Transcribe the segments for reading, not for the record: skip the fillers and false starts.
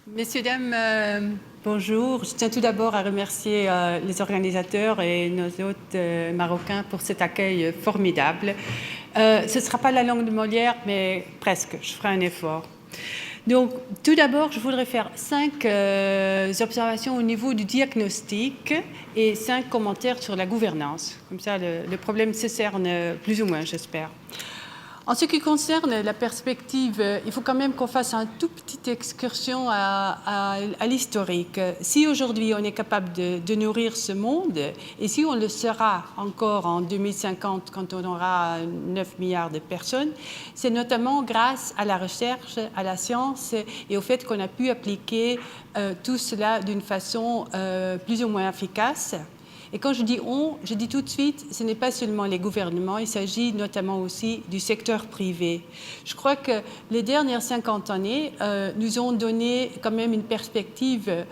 Messieurs, dames, bonjour. Je tiens tout d'abord à remercier les organisateurs et nos hôtes marocains pour cet accueil formidable. Ce ne sera pas la langue de Molière, mais presque. Je ferai un effort. Donc, tout d'abord, je voudrais faire 5 observations au niveau du diagnostic et 5 commentaires sur la gouvernance. Comme ça, le problème se cerne plus ou moins, j'espère. En ce qui concerne la perspective, il faut quand même qu'on fasse un tout petite excursion à l'historique. Si aujourd'hui on est capable de nourrir ce monde, et si on le sera encore en 2050 quand on aura 9 milliards de personnes, c'est notamment grâce à la recherche, à la science et au fait qu'on a pu appliquer tout cela d'une façon plus ou moins efficace. Et quand je dis on, je dis tout de suite, ce n'est pas seulement les gouvernements, il s'agit notamment aussi du secteur privé. Je crois que les dernières 50 années nous ont donné quand même une perspective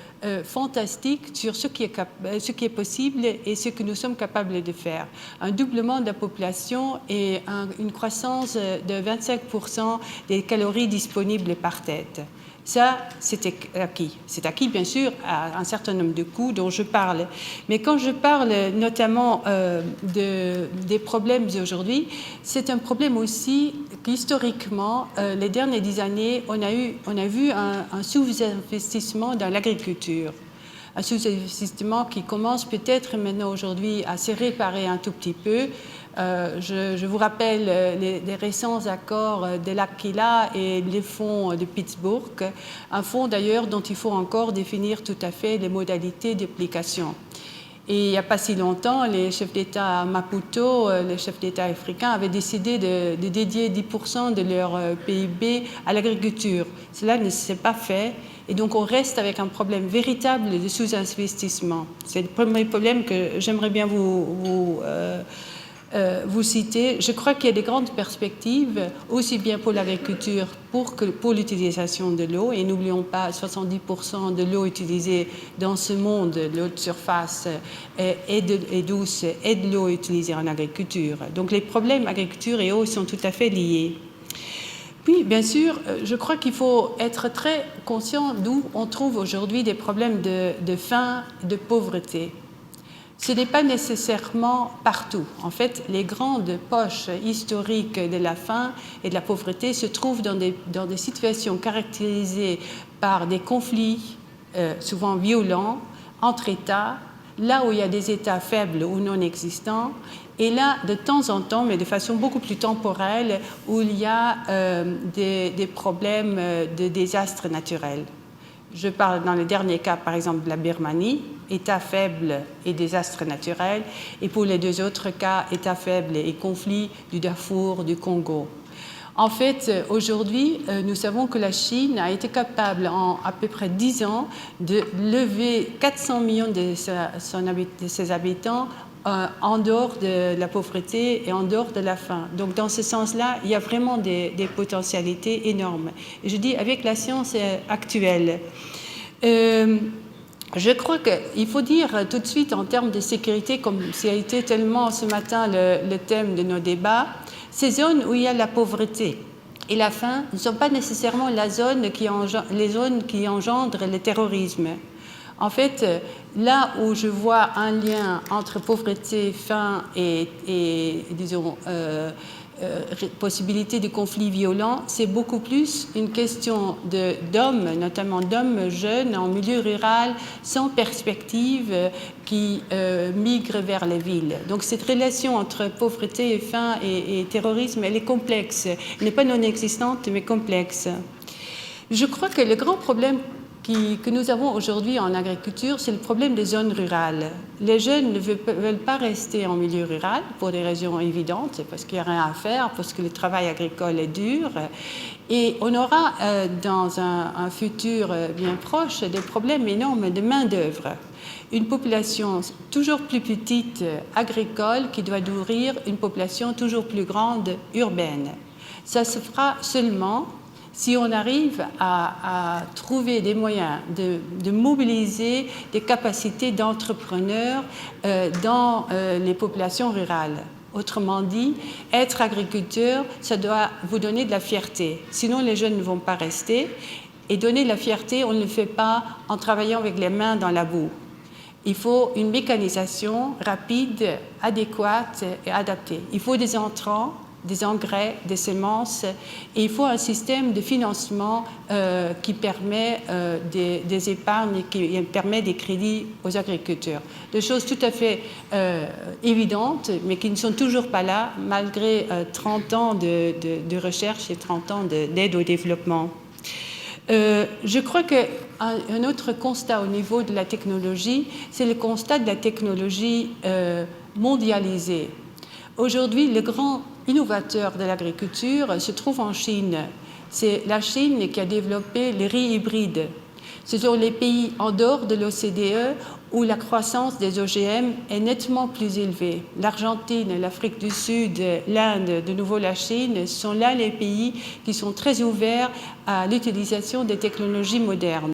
fantastique sur ce qui est possible et ce que nous sommes capables de faire. Un doublement de la population et une croissance de 25% des calories disponibles par tête. Ça, c'est acquis. C'est acquis, bien sûr, à un certain nombre de coûts dont je parle. Mais quand je parle notamment des problèmes d'aujourd'hui, c'est un problème aussi qu'historiquement, les dernières 10 années, on a vu un sous-investissement dans l'agriculture. Un sous-investissement qui commence peut-être maintenant aujourd'hui à se réparer un tout petit peu. Je vous rappelle les récents accords de l'Aquila et les fonds de Pittsburgh, un fonds d'ailleurs dont il faut encore définir tout à fait les modalités d'application. Et il n'y a pas si longtemps, les chefs d'État à Maputo, les chefs d'État africains avaient décidé de dédier 10% de leur PIB à l'agriculture. Cela ne s'est pas fait. Et donc, on reste avec un problème véritable de sous-investissement. C'est le premier problème que j'aimerais bien vous citer. Je crois qu'il y a des grandes perspectives, aussi bien pour l'agriculture que pour l'utilisation de l'eau. Et n'oublions pas, 70% de l'eau utilisée dans ce monde, l'eau de surface est douce, et de l'eau utilisée en agriculture. Donc, les problèmes agriculture et eau sont tout à fait liés. Puis, bien sûr, je crois qu'il faut être très conscient d'où on trouve aujourd'hui des problèmes de faim, de pauvreté. Ce n'est pas nécessairement partout. En fait, les grandes poches historiques de la faim et de la pauvreté se trouvent dans des situations caractérisées par des conflits, souvent violents, entre États, là où il y a des États faibles ou non existants, et là, de temps en temps, mais de façon beaucoup plus temporelle, où il y a des problèmes de désastres naturels. Je parle dans le dernier cas, par exemple, de la Birmanie, État faible et désastre naturel, et pour les deux autres cas, État faible et conflit du Darfour, du Congo. En fait, aujourd'hui, nous savons que la Chine a été capable, en à peu près 10 ans, de lever 400 millions de ses habitants en dehors de la pauvreté et en dehors de la faim. Donc, dans ce sens-là, il y a vraiment des potentialités énormes. Et je dis, avec la science actuelle, je crois qu'il faut dire tout de suite, en termes de sécurité, comme ça a été tellement ce matin le thème de nos débats, ces zones où il y a la pauvreté et la faim ne sont pas nécessairement les zones qui engendrent le terrorisme. En fait, là où je vois un lien entre pauvreté, faim et disons, possibilité de conflits violents, c'est beaucoup plus une question d'hommes, notamment d'hommes jeunes en milieu rural, sans perspective, qui migrent vers les villes. Donc cette relation entre pauvreté, faim et terrorisme, elle est complexe. Elle n'est pas non existante, mais complexe. Je crois que le grand problème que nous avons aujourd'hui en agriculture, c'est le problème des zones rurales. Les jeunes ne veulent pas rester en milieu rural pour des raisons évidentes, c'est parce qu'il n'y a rien à faire, parce que le travail agricole est dur. Et on aura dans un futur bien proche des problèmes énormes de main-d'œuvre. Une population toujours plus petite agricole qui doit nourrir une population toujours plus grande urbaine. Ça se fera seulement si on arrive à trouver des moyens de mobiliser des capacités d'entrepreneurs dans les populations rurales. Autrement dit, être agriculteur, ça doit vous donner de la fierté. Sinon, les jeunes ne vont pas rester. Et donner la fierté, on ne le fait pas en travaillant avec les mains dans la boue. Il faut une mécanisation rapide, adéquate et adaptée. Il faut des intrants, des engrais, des semences, et il faut un système de financement qui permet des épargnes, qui permet des crédits aux agriculteurs. Des choses tout à fait évidentes, mais qui ne sont toujours pas là, malgré 30 ans de recherche et 30 ans d'aide au développement. Je crois qu'un autre constat au niveau de la technologie, c'est le constat de la technologie mondialisée. Aujourd'hui, le grand innovateur de l'agriculture se trouve en Chine. C'est la Chine qui a développé les riz hybrides. Ce sont les pays en dehors de l'OCDE où la croissance des OGM est nettement plus élevée. L'Argentine, l'Afrique du Sud, l'Inde, de nouveau la Chine, sont là les pays qui sont très ouverts à l'utilisation des technologies modernes.